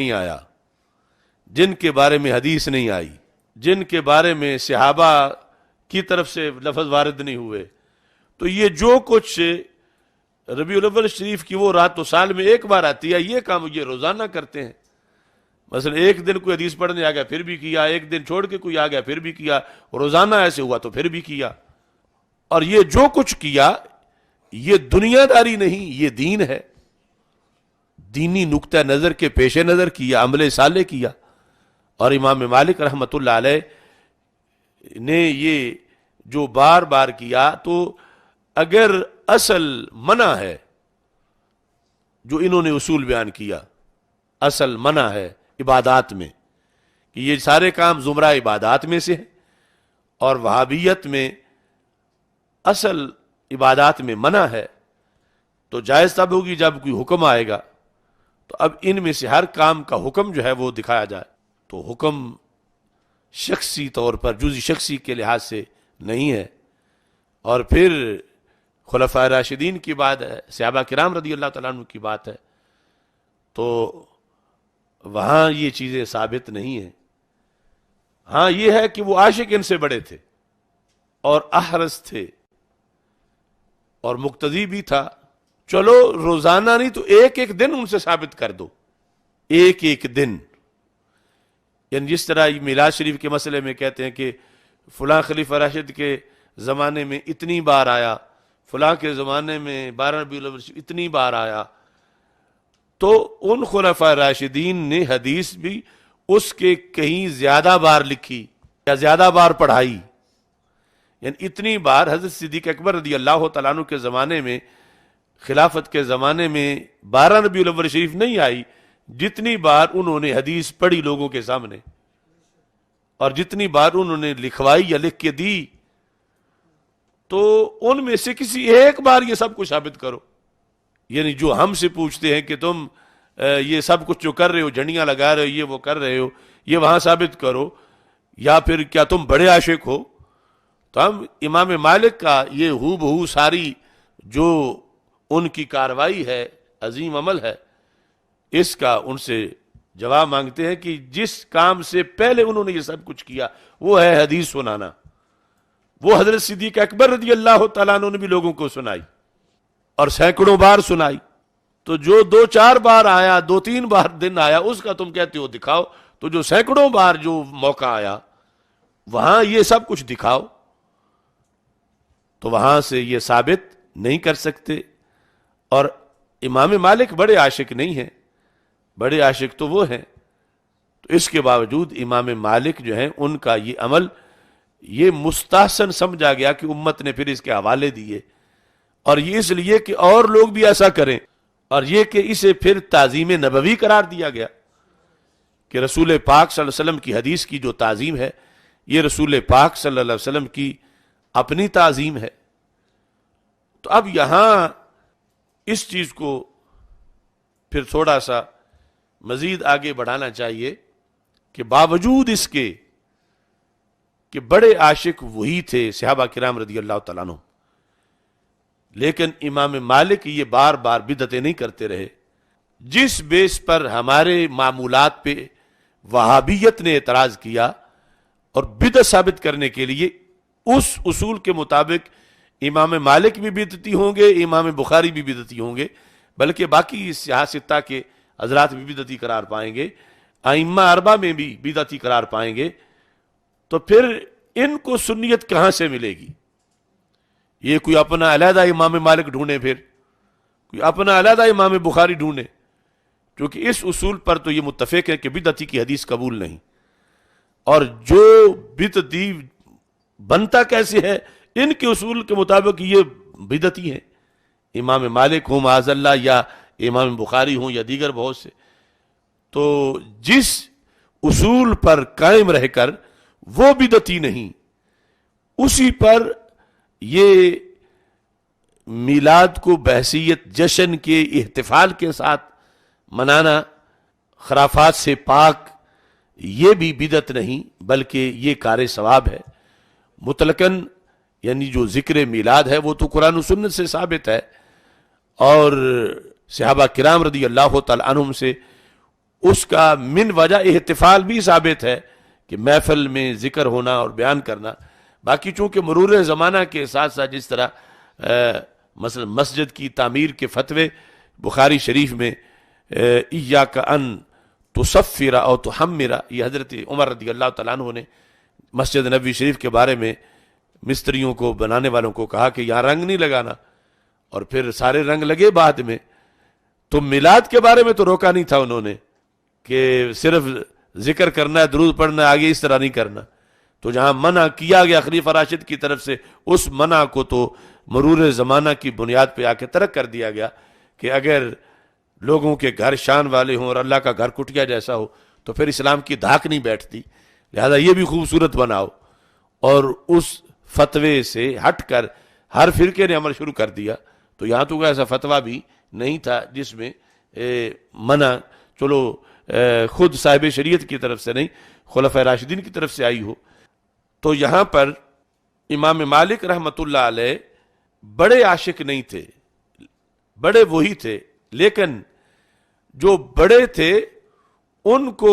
نہیں آیا، جن کے بارے میں حدیث نہیں آئی، جن کے بارے میں صحابہ کی طرف سے لفظ وارد نہیں ہوئے، تو یہ جو کچھ ربیع الاول شریف کی وہ رات تو سال میں ایک بار آتی ہے، یہ کام یہ روزانہ کرتے ہیں۔ مثلا ایک دن کوئی حدیث پڑھنے آ گیا پھر بھی کیا، ایک دن چھوڑ کے کوئی آ گیا پھر بھی کیا، روزانہ ایسے ہوا تو پھر بھی کیا۔ اور یہ جو کچھ کیا یہ دنیا داری نہیں، یہ دین ہے، دینی نقطہ نظر کے پیش نظر کیا، عمل صالح کیا۔ اور امام مالک رحمۃ اللہ علیہ نے یہ جو بار بار کیا، تو اگر اصل منع ہے جو انہوں نے اصول بیان کیا، اصل منع ہے عبادات میں کہ یہ سارے کام زمرہ عبادات میں سے ہیں، اور وہابیت میں اصل عبادات میں منع ہے، تو جائز تب ہوگی جب کوئی حکم آئے گا۔ تو اب ان میں سے ہر کام کا حکم جو ہے وہ دکھایا جائے، تو حکم شخصی طور پر جزئی شخصی کے لحاظ سے نہیں ہے۔ اور پھر خلفائے راشدین کی بات ہے، صحابہ کرام رضی اللہ تعالیٰ عنہ کی بات ہے، تو وہاں یہ چیزیں ثابت نہیں ہیں۔ ہاں یہ ہے کہ وہ عاشق ان سے بڑے تھے اور احرص تھے اور مقتدی بھی تھا، چلو روزانہ نہیں تو ایک ایک دن ان سے ثابت کر دو، ایک ایک دن۔ یعنی جس طرح میلاد شریف کے مسئلے میں کہتے ہیں کہ فلاں خلیفہ راشد کے زمانے میں اتنی بار آیا، فلاں کے زمانے میں 12 ربیع الاول اتنی بار آیا، تو ان خلفاء راشدین نے حدیث بھی اس کے کہیں زیادہ بار لکھی یا زیادہ بار پڑھائی۔ یعنی اتنی بار حضرت صدیق اکبر رضی اللہ تعالیٰ عنہ کے زمانے میں، خلافت کے زمانے میں 12 ربیع الاول شریف نہیں آئی جتنی بار انہوں نے حدیث پڑھی لوگوں کے سامنے، اور جتنی بار انہوں نے لکھوائی یا لکھ کے دی۔ تو ان میں سے کسی ایک بار یہ سب کچھ ثابت کرو۔ یعنی جو ہم سے پوچھتے ہیں کہ تم یہ سب کچھ جو کر رہے ہو، جھنڈیاں لگا رہے ہو، یہ وہ کر رہے ہو، یہ وہاں ثابت کرو، یا پھر کیا تم بڑے عاشق ہو؟ تو ہم امام مالک کا یہ ہو بہو ساری جو ان کی کاروائی ہے، عظیم عمل ہے، اس کا ان سے جواب مانگتے ہیں کہ جس کام سے پہلے انہوں نے یہ سب کچھ کیا وہ ہے حدیث سنانا۔ وہ حضرت صدیق اکبر رضی اللہ تعالیٰ عنہ نے بھی لوگوں کو سنائی اور سینکڑوں بار سنائی۔ تو جو 2-4 بار آیا، 2-3 بار دن آیا، اس کا تم کہتے ہو دکھاؤ، تو جو سینکڑوں بار جو موقع آیا وہاں یہ سب کچھ دکھاؤ، تو وہاں سے یہ ثابت نہیں کر سکتے۔ اور امام مالک بڑے عاشق نہیں ہیں، بڑے عاشق تو وہ ہیں، تو اس کے باوجود امام مالک جو ہیں ان کا یہ عمل یہ مستحسن سمجھا گیا کہ امت نے پھر اس کے حوالے دیے، اور یہ اس لیے کہ اور لوگ بھی ایسا کریں، اور یہ کہ اسے پھر تعظیم نبوی قرار دیا گیا کہ رسول پاک صلی اللہ علیہ وسلم کی حدیث کی جو تعظیم ہے یہ رسول پاک صلی اللہ علیہ وسلم کی اپنی تعظیم ہے۔ تو اب یہاں اس چیز کو پھر تھوڑا سا مزید آگے بڑھانا چاہیے کہ باوجود اس کے کہ بڑے عاشق وہی تھے صحابہ کرام رضی اللہ تعالیٰ عنہ، لیکن امام مالک یہ بار بار بدعتیں نہیں کرتے رہے۔ جس بیس پر ہمارے معمولات پہ وہابیت نے اعتراض کیا اور بدعت ثابت کرنے کے لیے اس اصول کے مطابق امام مالک بھی بدعتی ہوں گے، امام بخاری بھی بدعتی ہوں گے، بلکہ باقی سیاستہ کے حضرات بھی بدعتی قرار پائیں گے، ائمہ اربعہ میں بھی بدعتی قرار پائیں گے، تو پھر ان کو سنیت کہاں سے ملے گی؟ یہ کوئی اپنا علیحدہ امام مالک ڈھونڈے، پھر کوئی اپنا علیحدہ امام بخاری ڈھونڈے، کیونکہ اس اصول پر تو یہ متفق ہے کہ بدعتی کی حدیث قبول نہیں، اور جو بدعتی بنتا کیسے ہے ان کے اصول کے مطابق یہ بدعتی ہیں، امام مالک ہوں معاذ اللہ، یا امام بخاری ہوں، یا دیگر بہت سے۔ تو جس اصول پر قائم رہ کر وہ بدعتی نہیں، اسی پر یہ میلاد کو بحیثیت جشن کے احتفال کے ساتھ منانا خرافات سے پاک، یہ بھی بدعت نہیں بلکہ یہ کار ثواب ہے مطلقاً۔ یعنی جو ذکر میلاد ہے وہ تو قرآن و سنت سے ثابت ہے، اور صحابہ کرام رضی اللہ تعالی عنہم سے اس کا من وجہ احتفال بھی ثابت ہے کہ محفل میں ذکر ہونا اور بیان کرنا. باقی چونکہ مرور زمانہ کے ساتھ ساتھ جس طرح مثلا مسجد کی تعمیر کے فتوے بخاری شریف میں ایاک ان تصفر او تحمر، یہ حضرت عمر رضی اللہ تعالیٰ عنہ نے مسجد نبوی شریف کے بارے میں مستریوں کو، بنانے والوں کو کہا کہ یہاں رنگ نہیں لگانا، اور پھر سارے رنگ لگے بعد میں. تو میلاد کے بارے میں تو روکا نہیں تھا انہوں نے کہ صرف ذکر کرنا ہے، درود پڑھنا ہے، آگے اس طرح نہیں کرنا. تو جہاں منع کیا گیا خلیفہ راشد کی طرف سے، اس منع کو تو مرور زمانہ کی بنیاد پہ آ کے ترک کر دیا گیا کہ اگر لوگوں کے گھر شان والے ہوں اور اللہ کا گھر کٹیا جیسا ہو تو پھر اسلام کی دھاک نہیں بیٹھتی، لہذا یہ بھی خوبصورت بناؤ. اور اس فتوے سے ہٹ کر ہر فرقے نے عمل شروع کر دیا. تو یہاں تو ایسا فتویٰ بھی نہیں تھا جس میں منع چلو خود صاحب شریعت کی طرف سے نہیں، خلفائے راشدین کی طرف سے آئی ہو. تو یہاں پر امام مالک رحمۃ اللہ علیہ بڑے عاشق نہیں تھے، بڑے وہی تھے، لیکن جو بڑے تھے ان کو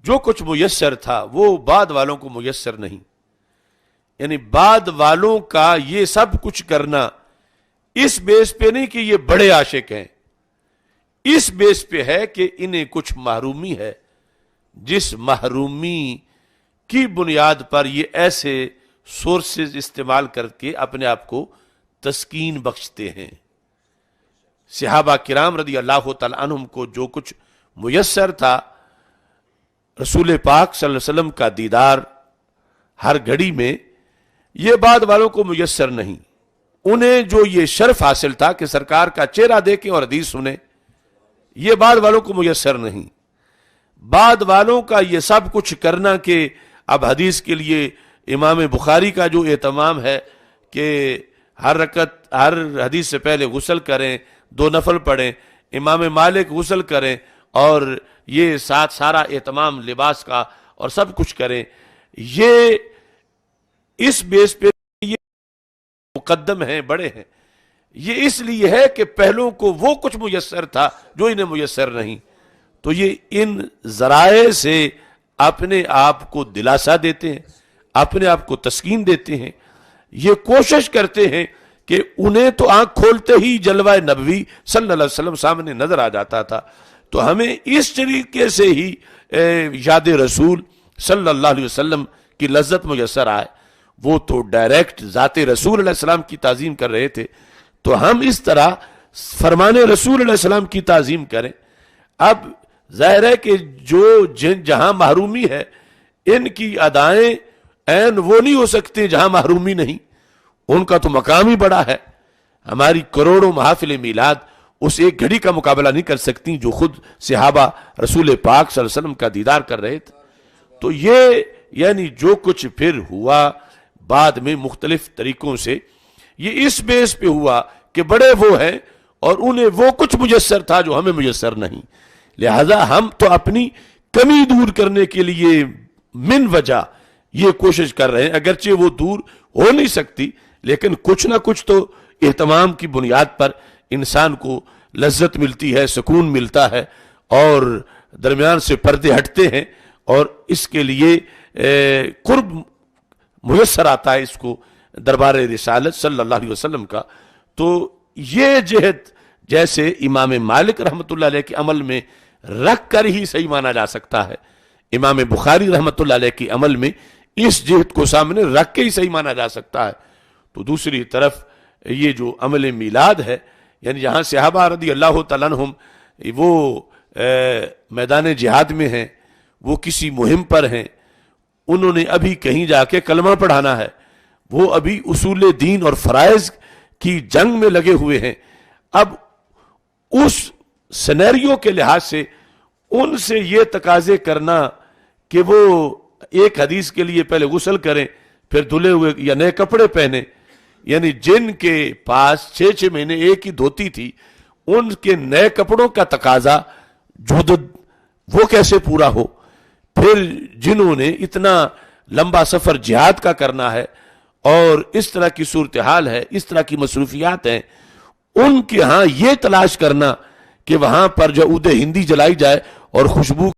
جو کچھ میسر تھا وہ بعد والوں کو میسر نہیں. یعنی بعد والوں کا یہ سب کچھ کرنا اس بیس پہ نہیں کہ یہ بڑے عاشق ہیں، اس بیس پہ ہے کہ انہیں کچھ محرومی ہے، جس محرومی کی بنیاد پر یہ ایسے سورسز استعمال کر کے اپنے آپ کو تسکین بخشتے ہیں. صحابہ کرام رضی اللہ تعالی عنہم کو جو کچھ میسر تھا، رسول پاک صلی اللہ علیہ وسلم کا دیدار ہر گھڑی میں، یہ بعد والوں کو میسر نہیں. انہیں جو یہ شرف حاصل تھا کہ سرکار کا چہرہ دیکھیں اور حدیث سنیں، یہ بعد والوں کو میسر نہیں. بعد والوں کا یہ سب کچھ کرنا کہ اب حدیث کے لیے امام بخاری کا جو اہتمام ہے کہ ہر حدیث سے پہلے غسل کریں، 2 نفل پڑھیں، امام مالک غسل کریں اور یہ ساتھ سارا اہتمام لباس کا اور سب کچھ کریں، یہ اس بیس پہ یہ مقدم ہیں، بڑے ہیں. یہ اس لیے ہے کہ پہلوں کو وہ کچھ میسر تھا جو انہیں میسر نہیں. تو یہ ان ذرائع سے اپنے آپ کو دلاسا دیتے ہیں، اپنے آپ کو تسکین دیتے ہیں. یہ کوشش کرتے ہیں کہ انہیں تو آنکھ کھولتے ہی جلوہ نبوی صلی اللہ علیہ وسلم سامنے نظر آ جاتا تھا. تو ہمیں اس طریقے سے ہی یاد رسول صلی اللہ علیہ وسلم کی لذت میسر آئے. وہ تو ڈائریکٹ ذات رسول علیہ السلام کی تعظیم کر رہے تھے، تو ہم اس طرح فرمان رسول علیہ السلام کی تعظیم کریں. اب ظاہر ہے کہ جو جہاں محرومی ہے ان کی ادائیں عین وہ نہیں ہو سکتے جہاں محرومی نہیں. ان کا تو مقام ہی بڑا ہے. ہماری کروڑوں محافل میلاد اس ایک گھڑی کا مقابلہ نہیں کر سکتی جو خود صحابہ رسول پاک صلی اللہ علیہ وسلم کا دیدار کر رہے تھے. تو یہ یعنی جو کچھ پھر ہوا بعد میں مختلف طریقوں سے، یہ اس بیس پہ ہوا کہ بڑے وہ ہیں اور انہیں وہ کچھ میسر تھا جو ہمیں میسر نہیں. لہذا ہم تو اپنی کمی دور کرنے کے لیے من وجہ یہ کوشش کر رہے ہیں، اگرچہ وہ دور ہو نہیں سکتی، لیکن کچھ نہ کچھ تو اہتمام کی بنیاد پر انسان کو لذت ملتی ہے، سکون ملتا ہے اور درمیان سے پردے ہٹتے ہیں اور اس کے لیے قرب میسر آتا ہے اس کو دربار رسالت صلی اللہ علیہ وسلم کا. تو یہ جہت جیسے امام مالک رحمۃ اللہ علیہ کے عمل میں رکھ کر ہی صحیح مانا جا سکتا ہے، امام بخاری رحمۃ اللہ علیہ کے عمل میں اس جہت کو سامنے رکھ کے ہی صحیح مانا جا سکتا ہے. تو دوسری طرف یہ جو عمل میلاد ہے، یعنی جہاں صحابہ رضی اللہ تعالیٰ عنہم وہ میدان جہاد میں ہیں، وہ کسی مہم پر ہیں، انہوں نے ابھی کہیں جا کے کلمہ پڑھانا ہے، وہ ابھی اصول دین اور فرائض کی جنگ میں لگے ہوئے ہیں. اب اس سینیریو کے لحاظ سے ان سے یہ تقاضے کرنا کہ وہ ایک حدیث کے لیے پہلے غسل کریں، پھر دھلے ہوئے یا نئے کپڑے پہنے، یعنی جن کے پاس 6 مہینے ایک ہی دھوتی تھی، ان کے نئے کپڑوں کا تقاضا جدد وہ کیسے پورا ہو. پھر جنہوں نے اتنا لمبا سفر جہاد کا کرنا ہے اور اس طرح کی صورتحال ہے، اس طرح کی مصروفیات ہیں، ان کے ہاں یہ تلاش کرنا کہ وہاں پر جو عود ہندی جلائی جائے اور خوشبو